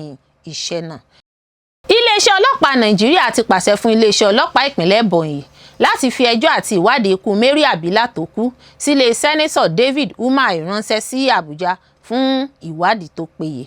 iṣẹ́ náà. Iléeṣẹ́ ọlọ́pàá Nàìjíríà ti pàṣẹ fún iléeṣẹ́ ọlọ́pàá ìpínlẹ̀ Ebonyi láti fi ẹjọ́ àti ìwádìí ikú Mary Abila tó kú sílé Sẹ́nẹ́tọ̀ David Umahi ránṣẹ́ sí Àbújá fún ìwádìí tó péye.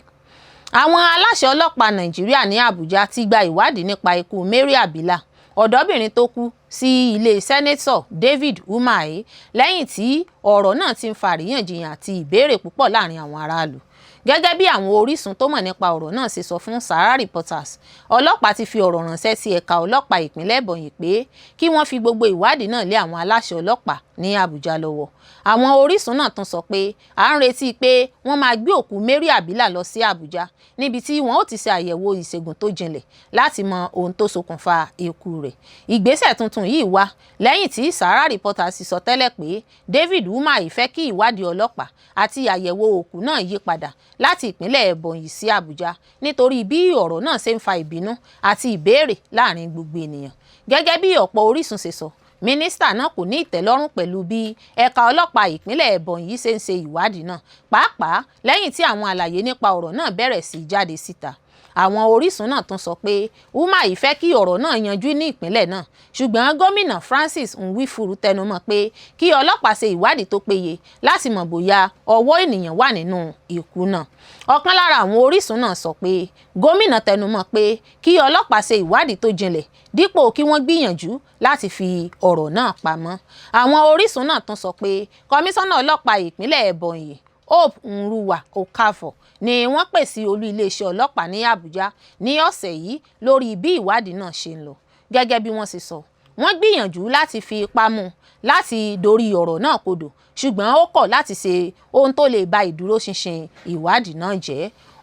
Àwọn aláṣẹ ọlọ́pàá Nàìjíríà ní Àbújá ti gba ìwádìí nípa ikú Mary Abila, ọ̀dọ́bìnrin tó kú sí ilé Sẹ́nẹ́tọ̀ David Umahi lẹ́yìn tí ọ̀rọ̀ náà ti ń fa àríyànjiyàn àti ìbéèrè púpọ̀ láàrin àwọn aráàlú. Gẹ́gẹ́ bí àwọn orísun tó mọ̀ nípa ọ̀rọ̀ náà ṣe sọ fún Sahara Reporters, ọlọ́pàá ti fi ọ̀rọ̀ ránṣẹ́ sí ẹ̀ka ọlọ́pàá ìpínlẹ̀ Ebonyi pé kí wọ́n fi gbogbo ìwádìí náà lé àwọn aláṣẹ ọlọ́pàá ní Àbújá lọ́wọ́. Àwọn orísun náà tún sọ pé à ń retí pé wọ́n máa gbé òkú Mary Abila lọ sí Àbújá níbi tí wọ́n ó ti ṣe àyẹ̀wò ìṣègùn tó jinlẹ̀ láti mọ ohun tó ṣokùnfà ikú rẹ̀. Ìgbésẹ̀ tuntun yìí wá lẹ́yìn tí Sahara Reporters sọ tẹ́lẹ̀ pé David Umahi fẹ́ kí ìwádìí ọlọ́pàá àti àyẹ̀wò òkú náà yí padà láti ìpínlẹ̀ Ebonyi sí Àbújá nítorí bí ọ̀rọ̀ náà ṣe ń fa ìbínú àti ìbéèrè láàrin gbogbo ènìyàn. Gẹ́gẹ́ bí ọ̀pọ̀ orísun ṣe sọ, mínísítà náà kò ní ìtẹ́lọ́rùn pẹ̀lú bí ẹ̀ka ọlọ́pàá ìpínlẹ̀ Ebonyi ṣe ń ṣe ìwádìí náà, pàápàá lẹ́yìn tí àwọn àlàyé nípa ọ̀rọ̀ náà bẹ̀rẹ̀ sí jáde síta. Àwọn orísun náà tún sọ pé Umahi fẹ́ kí ọ̀rọ̀ náà yanjú ní ìpínlẹ̀ náà, ṣùgbọ́n gómìnà Francis Nwifuru tẹnumọ́ pé kí ọlọ́pàá ṣe ìwádìí tó péye láti mọ̀ bóyá ọwọ́ ènìyàn wà nínú ikú náà. Ọ̀kan lára àwọn orísun náà sọ pé gómìnà tẹnumọ́ pé kí ọlọ́pàá ṣe ìwádìí tó jinlẹ̀ dípò kí wọ́n gbìyànjú láti fi ọ̀rọ̀ náà pamọ́. Àwọn orísun náà tún sọ pé kọmíṣánná ọlọ́pàá ìpínlẹ̀ Ebonyi Hope Nruwa Okafor ni wọ́n pè sí olú iléeṣẹ́ ọlọ́pàá ní Àbújá ní ọ̀sẹ̀ yìí lórí bí ìwádìí náà ṣe ń lọ. Gẹ́gẹ́ bí wọ́n ṣe sọ, wọ́n gbìyànjú láti fi ipá mú láti dorí ọ̀rọ̀ náà kodò, ṣùgbọ́n ó kọ̀ láti ṣe ohun tó lè ba ìdúróṣinṣin ìwádìí náà jẹ́.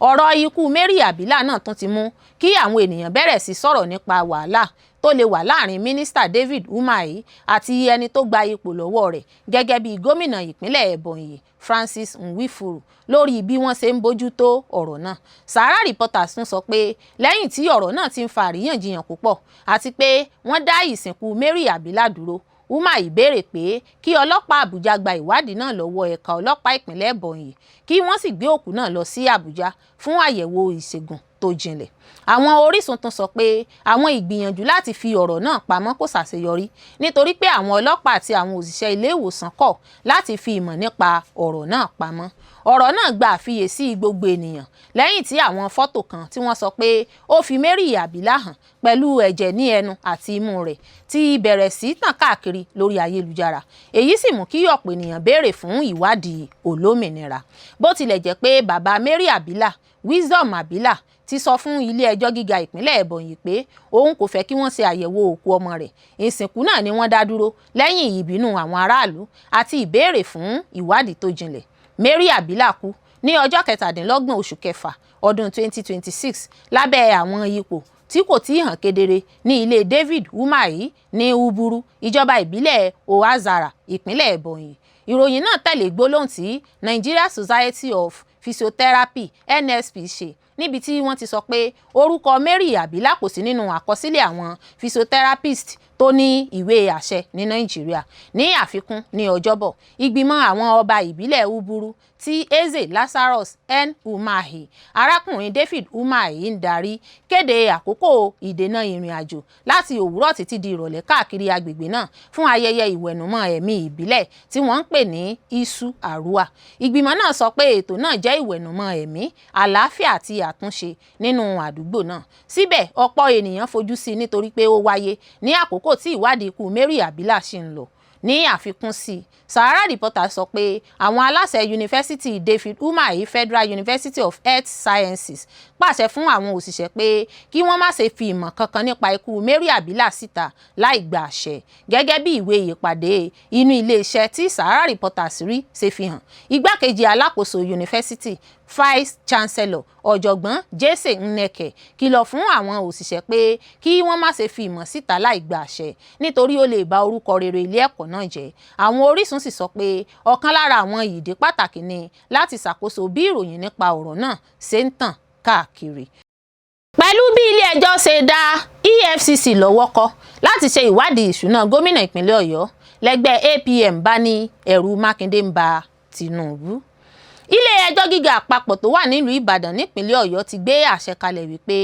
Ọ̀rọ̀ ikú Mary Abila náà tún ti mú kí àwọn ènìyàn bẹ̀rẹ̀ sí sọ̀rọ̀ nípa wàhálà tó lè wà láàrin mínísítà David Umahi àti ẹni tó gba ipò lọ́wọ́ rẹ̀ gẹ́gẹ́ bí gómìnà ìpínlẹ̀ Ebonyi Francis Nwifuru lórí bí wọ́n ṣe ń bójú tó ọ̀rọ̀ náà. Sahara Reporters tún sọ pé lẹ́yìn tí ọ̀rọ̀ náà ti ń fa àríyànjiyàn púpọ̀ àti pé wọ́n dá ìsìnkú Mary Abila dúró, Umahi béèrè pé kí ọlọ́pàá Àbújá gba ìwádìí náà lọ́wọ́ ẹ̀ka ọlọ́pàá ìpínlẹ̀ Ebonyi kí wọ́n sì gbé òkú náà lọ sí Àbújá fún àyẹ̀wò ìṣègùn tó jinlẹ̀. Àwọn orísun tún sọ pé àwọn ìgbìyànjú láti fi ọ̀rọ̀ náà pamọ́ kò ṣàṣeyọrí nítorí pé àwọn ọlọ́pàá àti àwọn òṣìṣẹ́ ilé ìwòsàn kọ̀ láti fi ìmọ̀ nípa ọ̀rọ̀ náà pamọ́. Ọ̀rọ̀ náà gba àfiyèsí gbogbo ènìyàn lẹ́yìn tí àwọn fọ́tò kan tí wọ́n sọ pé ó fi Mary Abila hàn pẹ̀lú ẹ̀jẹ̀ ní ẹnu àti imú rẹ̀ ti bẹ̀rẹ̀ sí tàn káàkiri lórí ayélujára. Èyí sì mú kí ọ̀pọ̀ ènìyàn béèrè fún ìwádìí olómìnira. Bó tilẹ̀ jẹ́ pé bàbá Mary Abila, Wisdom Abila, ti sọ fún ilé-ẹjọ́ gíga ìpínlẹ̀ Ebonyi pé òun kò fẹ́ kí wọ́n ṣe àyẹ̀wò òkú ọmọ rẹ̀. Ìsìnkú náà ni wọ́n dá dúró lẹ́yìn ìbínú àwọn aráàlú àti ìbéèrè fún ìwádìí tó jinlẹ̀. Mary Abila kú ní ọjọ́ 27 oṣù kẹfà ọdún 2026 lábẹ́ àwọn ipò tí kò tí ì hàn kedere ní ilé David Umahi ní Uburu ìjọba ìbílẹ̀ Ohazara ìpínlẹ̀ Ebonyi. Ìròyìn náà tẹ̀lé gbólóhùn tí Nigeria Society of Physiotherapy NSP ṣe níbi tí wọ́n ti sọ pé orúkọ Mary Abila kò sí nínú àkọsílẹ̀ àwọn physiotherapist tó ní ìwé àṣẹ ní Nàìjíríà. Ní àfikún ní Ọjọ́bọ̀, ìgbìmọ̀ àwọn ọba ìbílẹ̀ Uburu tí Eze Lazarus N. Umahi, arákùnrin David Umahi ń darí, kéde àkókò ìdènà ìrìn àjò láti òwúrọ̀ títí di ìrọ̀lẹ́ káàkiri agbègbè náà fún ayẹyẹ ìwẹ̀nùmọ́ ẹ̀mí ìbílẹ̀ tí wọ́n ń pè ní Isu Arua. Ìgbìmọ̀ náà sọ pé ètò náà jẹ́ ìwẹ̀nùmọ́ ẹ̀mí, àlàáfíà àti àtúnṣe nínú àdúgbò náà. Síbẹ̀, ọ̀pọ̀ ènìyàn fojú sí i nítorí pé ó wáyé ní àkókò tí ìwádìí ikú Mary Abila ṣì ń lọ. Ní àfikún sí i, Sahara Reporter sọ pé àwọn aláṣẹ yunifásítì David Umahi Federal University of Health Sciences pàṣẹ fún àwọn òṣìṣẹ́ pé kí wọ́n má ṣe fi ìmọ̀ kankan nípa ikú Mary Abila síta láì gba àṣẹ. Gẹ́gẹ́ bí ìwé ìpàdé inú ilé-iṣẹ́ tí Sahara Reporter rí ṣe fi hàn, igbákejì alákòóso yunifásítì Vice Chancellor ọ̀jọ̀gbọ́n Jesse Nneke kìlọ̀ fún àwọn òṣìṣẹ́ pé kí wọ́n má ṣe fi ìmọ̀ síta láì gba àṣẹ nítorí ó lè ba orúkọ rere ilé ẹ̀kọ́ náà jẹ́. Àwọn orísun sì sọ pé ọ̀kan lára àwọn ìdí pàtàkì ni láti ṣàkóso bí ìròyìn nípa ọ̀rọ̀ náà ṣe ń tàn káàkiri. Pẹ̀lú bí ilé-ẹjọ́ ṣe dá EFCC lọ́wọ́ kọ́ láti ṣe ìwádìí ìṣúná gómìnà ìpínlẹ̀ Ọ̀yọ́, lẹ́gbẹ́ APM bá ní ẹ̀rù Mákindé ń ba Tinubu. Ilé-ẹjọ́ gíga àpapọ̀ tó wà nílùú Ìbàdàn nípínlẹ̀ Ọ̀yọ́ ti gbé àṣẹ kalẹ̀ wípé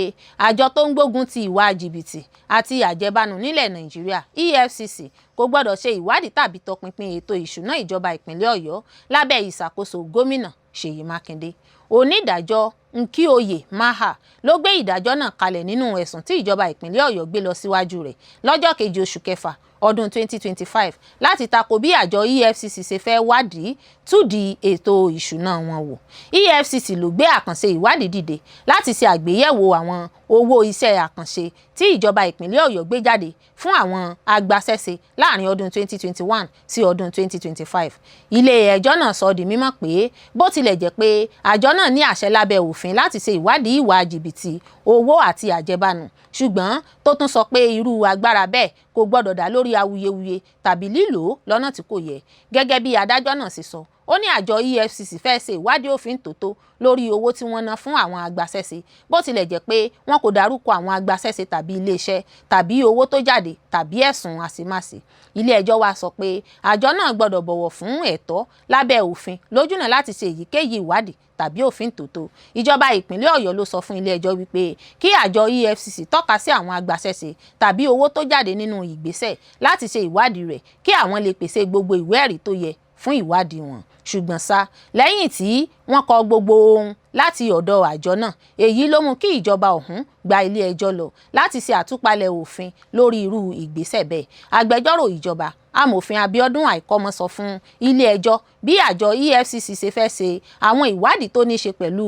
àjọ tó ń gbógun ti ìwà jìbìtì àti àjẹbánu nílẹ̀ Nàìjíríà EFCC kò gbọ́dọ̀ ṣe ìwádìí tàbí tọpinpin ètò ìṣúná ìjọba ìpínlẹ̀ Ọ̀yọ́ lábẹ́ ìṣàkóso gómìnà Ṣèyí Mákindé. Onídàájọ́ Nkioye Maha ló gbé ìdájọ́ náà kalẹ̀ nínú ẹ̀sùn tí ìjọba ìpínlẹ̀ Ọ̀yọ́ gbé lọ síwájú rẹ̀ lọ́jọ́ 2 oṣù kẹfà ọdún 2025 láti tako bí àjọ EFCC ṣe fẹ́ wádìí túdì ètò ìṣúná wọn wò. EFCC ló gbé àkànṣe ìwádìí dìde láti ṣe àgbéyẹ̀wò àwọn owó iṣẹ́ àkànṣe tí ìjọba ìpínlẹ̀ Ọ̀yọ́ gbé jáde fún àwọn agbaṣẹ́ṣe láàrin ọdún 2021 sí ọdún 2025. Ilé-ẹjọ́ náà sọ di mímọ̀ pé bó tilẹ̀ jẹ́ pé àjọ náà ní àṣẹ lábẹ́ òfin láti ṣe ìwádìí ìwà jìbìtì owó àti àjẹbánu, ṣùgbọ́n tó tún sọ pé irú agbára bẹ́ẹ̀ kò gbọ́dọ̀ dá lórí awuyewuye tàbí lílò lọ́nà tí kò yẹ. Gẹ́gẹ́ bí adájọ́ náà ṣe sọ, ó ní àjọ EFCC fẹ́ ṣe ìwádìí òfin tòótọ́ lórí owó tí wọ́n ná fún àwọn agbaṣẹ́ṣe, bó tilẹ̀ jẹ́ pé wọn kò dárúkọ àwọn agbaṣẹ́ṣe tàbí iléeṣẹ́ tàbí owó tó jáde tàbí ẹ̀sùn àṣemáṣe. Ilé-ẹjọ́ wa sọ pé àjọ náà gbọ́dọ̀ bọ̀wọ̀ fún ẹ̀tọ́ lábẹ́ òfin lójúnà láti ṣe èyíkéyìí ìwádìí tàbí òfin tòótọ́. Ìjọba ìpínlẹ̀ Ọ̀yọ́ ló sọ fún ilé-ẹjọ́ wípé kí àjọ EFCC tọ́ka sí àwọn agbaṣẹ́ṣe tàbí owó tó jáde nínú ìgbésẹ̀ láti ṣe ìwádìí rẹ̀ kí àwọn lè pèsè gbogbo ìwé ẹ̀rí tó yẹ fún ìwádìí wọn. Ṣùgbọ́n ṣá, lẹ́yìn tí wọ́n kọ gbogbo ohun láti ọ̀dọ̀ àjọ náà, èyí ló mú kí ìjọba ọ̀hún gba ilé-ẹjọ́ lọ láti ṣe àtúpalẹ̀ òfin lórí irú ìgbésẹ̀ bẹ́ẹ̀. Agbẹjọ́rò ìjọba Amòfin Abíọ́dún Àìkọ́mọ sọ fún ilé-ẹjọ́ bí àjọ EFCC ṣe fẹ́ ṣe àwọn ìwádìí tó ní ṣe pẹ̀lú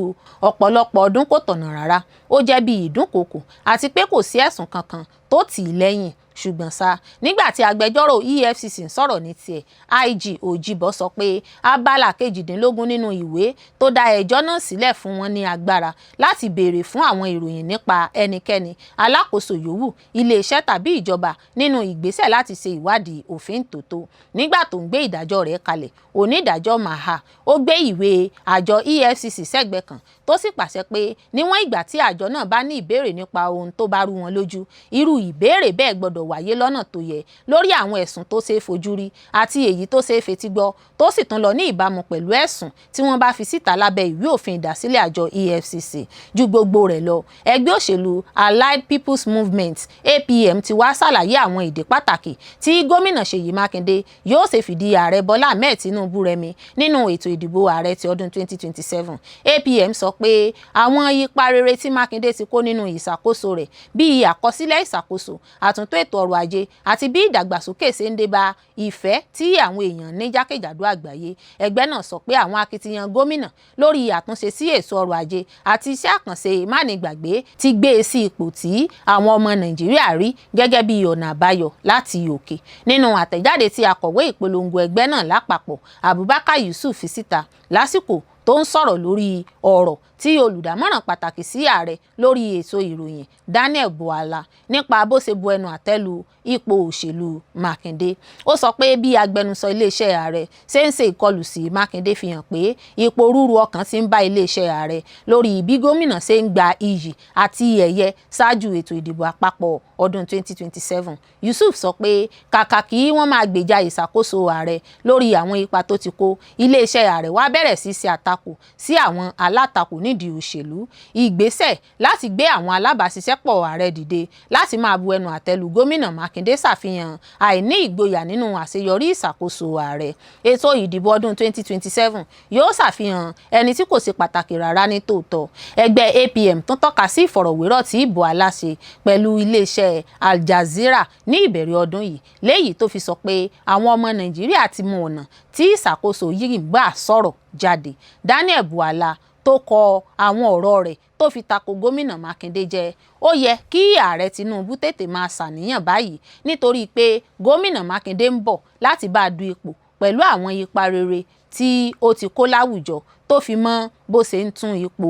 ọ̀pọ̀lọpọ̀ ọdún kò tọ̀nà rárá, ó jẹ́ bí ìdúnkookò àti pé kò sí ẹ̀sùn kankan tó tì í lẹ́yìn. Ṣùgbọ́n ṣá, nígbà tí agbẹjọ́rò EFCC ń sọ̀rọ̀ ní tiẹ̀, IG Òjìbọ sọ pé abala 18 nínú ìwé tó dá ẹjọ́ náà sílẹ̀ fún wọn ní agbára láti béèrè fún àwọn ìròyìn nípa ẹnikẹ́ni, alákòóso yòówù, iléeṣẹ́ tàbí ìjọba nínú ìgbésẹ̀ láti ṣe ìwádìí òfin tòótọ́. Nígbà tó ń gbé ìdájọ́ rẹ̀ kalẹ̀, onídàájọ́ Maha ó gbé ìwé àjọ EFCC sẹ́gbẹ̀ẹ́ kan tó sì pàṣẹ pé níwọ̀n ìgbà tí àjọ náà bá ní ìbéèrè nípa ohun tó bá rú wọn lójú, irú ìbéèrè bẹ́ẹ̀ gbọ́dọ̀ wáyé lọ́nà tó yẹ lórí àwọn ẹ̀sùn tó ṣeé fojú rí àti èyí tó ṣeé fetí gbọ́, tó sì tún lọ ní ìbámu pẹ̀lú ẹ̀sùn tí wọ́n bá fi síta lábẹ́ ìwé òfin ìdásílẹ̀ àjọ EFCC. Ju gbogbo rẹ̀ lọ, ẹgbẹ́ òṣèlú Allied People's Movement APM ti wá ṣàlàyé àwọn ìdí pàtàkì tí gómìnà Ṣèyí Mákindé yóò ṣe fìdí ààrẹ Bọ́lá Ahmed Tinubu rẹmi nínú ètò ìdìbò ààrẹ ti ọdún 2027. APM sọ pé àwọn ipa rere tí Mákindé ti kó nínú ìṣàkóso rẹ̀ bíi àkọsílẹ̀ ìṣàkóso, àtúntò ètò ọrọ̀ ajé àti bí ìdàgbàsókè ṣe ń dé bá ìfẹ́ tí àwọn èèyàn ní jákèjádò àgbáyé. Ẹgbẹ́ náà sọ pé àwọn akitiyan gómìnà lórí àtúnṣe sí ètò ọrọ̀ ajé àti iṣẹ́ àkànṣe mánigbàgbé ti gbé e sí ipò tí àwọn ọmọ Nàìjíríà rí gẹ́gẹ́ bí ọ̀nà àbáyọ láti òkè. Nínú àtẹ̀jáde tí akọ̀wé ìpolongo ẹgbẹ́ náà lápapọ̀ Abubakar Yusuf fi síta lásìkò tó ń sọ̀rọ̀ lórí ọ̀rọ̀ tí olùdámọ̀ràn pàtàkì sí ààrẹ lórí ètò ìròyìn Daniel Bwala nípa bó ṣe bu ẹnu àtẹ́ lu ipò òṣèlú Mákindé. Ó sọ pé bí agbẹnusọ iléeṣẹ́ ààrẹ ṣe ń ṣe ìkọlù sí Mákindé fi hàn pé ipò rúru ọkàn ti ń bá iléeṣẹ́ ààrẹ lórí bí gómìnà ṣe ń gba iyì àti ẹ̀yẹ ṣáájú ètò ìdìbò àpapọ̀ ọdún 2027. Yusuf sọ pé kàkà kí wọ́n máa gbèjà ìṣàkóso ààrẹ lórí àwọn ipa tó ti kó, iléeṣẹ́ ààrẹ wá bẹ̀rẹ̀ sí ṣe àtakò sí àwọn alátakò nídìí òṣèlú. Ìgbésẹ̀ láti gbé àwọn alábàáṣiṣẹ́pọ̀ ààrẹ dìde láti máa bu ẹnu àtẹ́ lu gómìnà Mákindé ṣàfihàn àìní ìgboyà nínú àṣeyọrí ìṣàkóso ààrẹ. Ètò ìdìbò ọdún 2027 yóò ṣàfihàn ẹni tí kò ṣe pàtàkì rárá ní tòótọ́. Ẹgbẹ́ APM tún tọ́ka sí ìfọ̀rọ̀wérọ̀ tí Bwala ṣe pẹ̀lú iléeṣẹ́ Al Jazeera ní ìbẹ̀rẹ̀ ọdún yìí, léyìí tó fi sọ pé àwọn ọmọ Nàìjíríà ti mọ ọ̀nà tí ìṣàkóso yìí ń gbà sọ̀rọ̀ jáde. Daniel Bwala tó kọ àwọn ọ̀rọ̀ rẹ̀ tó fi tako gómìnà Mákindé jẹ́ ó yẹ kí ààrẹ Tinubu tètè máa ṣàníyàn báyìí nítorí pé gómìnà Mákindé ń bọ̀ láti bá a du ipò pẹ̀lú àwọn ipa rere tí ó ti kó láwùjọ tó fi mọ́ bó ṣe ń tún ipò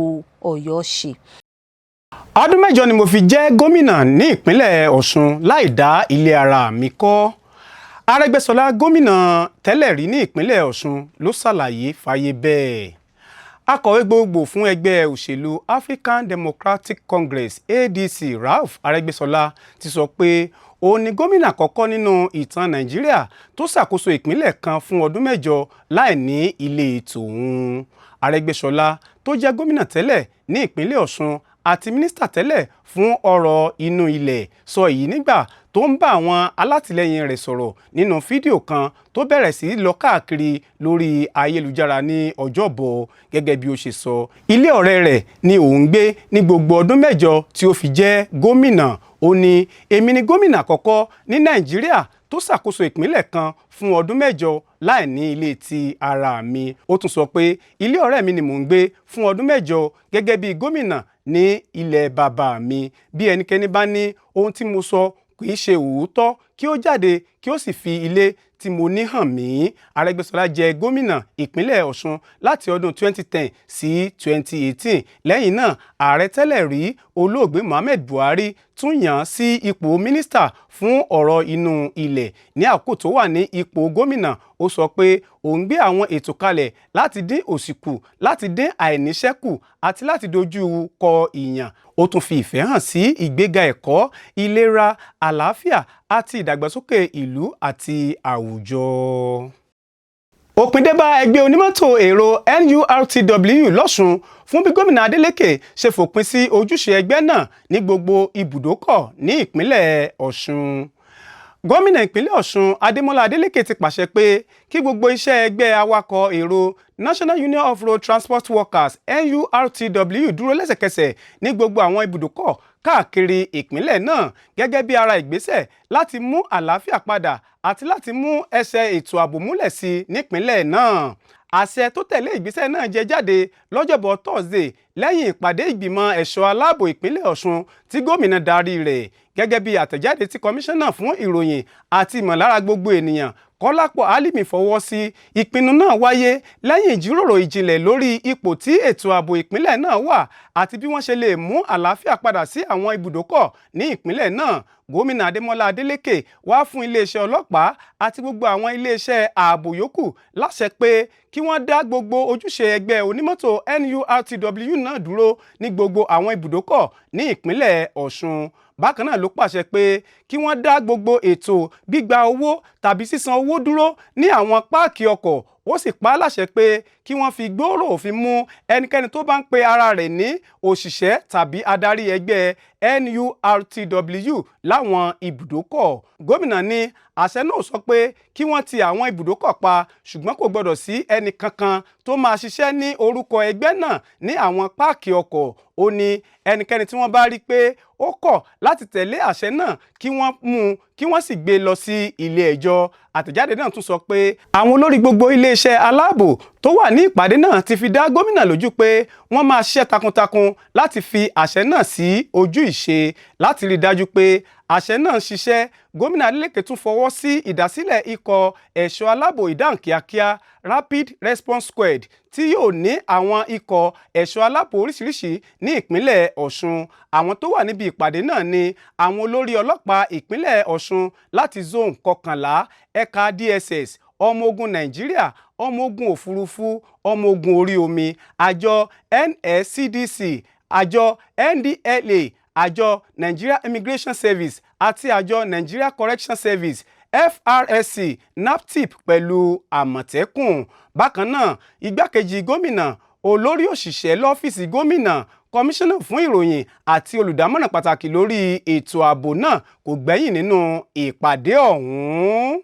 Ọ̀yọ́ ṣe. Ọdún 8 ni mo fi jẹ́ gómìnà ní ìpínlẹ̀ Ọ̀ṣun láì dá ilé ara mi kọ́. Arẹ́gbẹ́ṣọlá gómìnà tẹ́lẹ̀ rí ní ìpínlẹ̀ Ọ̀ṣun ló ṣàlàyé fáyé bẹ́ẹ̀. Akọ̀wé gbogbo fún ẹgbẹ́ òṣèlú African Democratic Congress ADC Ralph Arẹ́gbẹ́ṣọlá ti sọ pé òun ni gómìnà àkọ́kọ́ nínú ìtàn Nàìjíríà tó ṣàkóso ìpínlẹ̀ kan fún ọdún 7 láì ní ilé tòun. Arẹ́gbẹ́ṣọlá tó jẹ́ gómìnà tẹ́lẹ̀ ní ìpínlẹ̀ Ọ̀ṣun àti mínísítà tẹ́lẹ̀ fún ọ̀rọ̀ inú ilẹ̀ sọ èyí nígbà tó ń bá àwọn alátìlẹyìn rẹ̀ sọ̀rọ̀ nínú fídíò kan tó bẹ̀rẹ̀ sí lọ káàkiri lórí ayélujára ní Ọjọ́bọ̀. Gẹ́gẹ́ bí ó ṣe sọ, ilé ọ̀rẹ́ rẹ̀ ni òun gbé ní gbogbo ọdún 7 tí ó fi jẹ́ gómìnà. Ó ní èmi ni gómìnà àkọ́kọ́ ní Nàìjíríà tó ṣàkóso ìpínlẹ̀ kan fún ọdún 7 láì ní ilé ti ara mi. Ó tún sọ pé ilé ọ̀rẹ́ mi ni mò ń gbé fún ọdún 7 gẹ́gẹ́ bí gómìnà ní ilẹ̀ bàbá mi. Bí ẹnikẹ́ni bá ní ohun tí mo sọ kì í ṣe òótọ́ kí ó jáde kí ó sì fi ilé tí mo ní hàn mí. Arẹ́gbẹ́ṣọlá jẹ gómìnà ìpínlẹ̀ Ọ̀ṣun láti ọdún 2010 sí 2018. Lẹ́yìn náà, ààrẹ tẹ́lẹ̀ rí olóògbé Muhammad Buhari tún yàn án sí ipò mínísítà fún ọ̀rọ̀ inú ilẹ̀. Ní àkókò tó wà ní ipò gómìnà, ó sọ pé òun gbé àwọn ètò kalẹ̀ láti dín òṣì kù, láti dín àìníṣẹ́ kù àti láti dojú kọ ìyàn. Ó tún fi ìfẹ́ hàn sí ìgbéga ẹ̀kọ́, ìlera, àlàáfíà àti ìdàgbàsókè ìlú àti àwùjọ. Òpin dé bá ẹgbẹ́ onímọ́tò èrò NURTW lọ́ṣun fún bí gómìnà Adeleke ṣe fòpin sí ojúṣe ẹgbẹ́ náà ní gbogbo ibùdókọ̀ ní ìpínlẹ̀ Ọ̀ṣun. Gómìnà ìpínlẹ̀ Ọ̀ṣun Adémọ́lá Adeleke ti pàṣẹ pé kí gbogbo iṣẹ́ ẹgbẹ́ awakọ̀ èrò National Union of Road Transport Workers NURTW dúró lẹ́sẹ̀kẹsẹ̀ ní gbogbo àwọn ibùdókọ̀ káàkiri ìpínlẹ̀ náà gẹ́gẹ́ bí ara ìgbésẹ̀ láti mú àlàáfíà padà àti láti mú ẹsẹ̀ ètò ààbò múlẹ̀ sí nípínlẹ̀ náà. Àṣẹ tó tẹ̀lé ìgbésẹ̀ náà jẹ jáde lọ́jọ́bọ̀ Thursday lẹ́yìn ìpàdé ìgbìmọ̀ ẹ̀ṣọ́ aláàbò ìpínlẹ̀ Ọ̀ṣun tí gómìnà darí rẹ̀. Gẹ́gẹ́ bí àtẹ̀jáde tí kọmíṣánná fún ìròyìn àti ìmọ̀lára gbogbo ènìyàn Kọ́lápọ̀ Álímì fọwọ́ sí, ìpinnu náà wáyé lẹ́yìn ìjíròrò ìjìnlẹ̀ lórí ipò tí ètò ààbò ìpínlẹ̀ náà wà àti bí wọ́n ṣe lè mú àlàáfíà padà sí àwọn ibùdókọ̀ ní ìpínlẹ̀ náà. Gómìnà Adémọ́lá Adélékè wá fún iléeṣẹ́ ọlọ́pàá àti gbogbo àwọn iléeṣẹ́ ààbò yòókù láṣẹ pé kí wọ́n dá gbogbo ojúṣe ẹgbẹ́ onímọ́tò NURTW náà dúró ní gbogbo àwọn ibùdókọ̀ ní ìpínlẹ̀ Ọ̀ṣun. Bákan náà ló pàṣẹ pé kí wọ́n dá gbogbo ètò gbígba owó tàbí sísan owó dúró ní àwọn páàkì ọkọ̀. Ó sì pa á láṣẹ pé kí wọ́n fi gbòòrò òfin mú ẹnikẹ́ni tó bá ń pe ara rẹ̀ ní òṣìṣẹ́ tàbí adarí ẹgbẹ́ NURTW láwọn ibùdókọ̀. Gómìnà ní àṣẹ náà sọ pé kí wọ́n ti àwọn ibùdókọ̀ pa, ṣùgbọ́n kò gbọdọ̀ sí ẹnì kankan tó máa ṣiṣẹ́ ní orúkọ ẹgbẹ́ náà ní àwọn páàkì ọkọ̀. Ó ní ẹnikẹ́ni tí wọ́n bá rí pé ó kọ̀ láti tẹ̀lé àṣẹ náà kí wọ́n mú un kí wọ́n sì gbé lọ sí ilé ẹjọ́. Àtẹ̀jáde náà tún sọ pé àwọn olórí gbogbo iléeṣẹ́ aláàbò tó wà ní ìpàdé náà ti fi dá gómìnà lójú pé wọ́n máa ṣiṣẹ́ takuntakun láti fi àṣẹ náà sí ojú ìṣe láti rí i dájú pé àṣẹ náà ń ṣiṣẹ́. Gómìnà Adeleke tún fọwọ́ sí ìdásílẹ̀ ikọ̀ ẹ̀ṣọ́ aláàbò ìdáhùn kíákíá Rapid Response Squad tí yóò ní àwọn ikọ̀ ẹ̀ṣọ́ aláàbò oríṣiríṣi ní ìpínlẹ̀ Ọ̀ṣun. Àwọn tó wà níbi ìpàdé náà ni àwọn olórí ọlọ́pàá ìpínlẹ̀ Ọ̀ṣun láti zone 11 ẹ̀ka DSS, ọmọ ogun Nàìjíríà, ọmọ ogun òfurufú, ọmọ ogun orí omi, àjọ NSCDC, àjọ NDLA, àjọ Nigeria Immigration Service àti àjọ Nigeria Correction Service FRSC, NAPTIP pẹ̀lú Àmọ̀tẹ́kùn. Bákan náà, igbákejì gómìnà, olórí òṣìṣẹ́ lọ́fíìsì gómìnà, kọmíṣánná fún ìròyìn àti olùdámọ̀ràn pàtàkì lórí ètò ààbò náà kò gbẹ́yìn nínú ìpàdé ọ̀hún.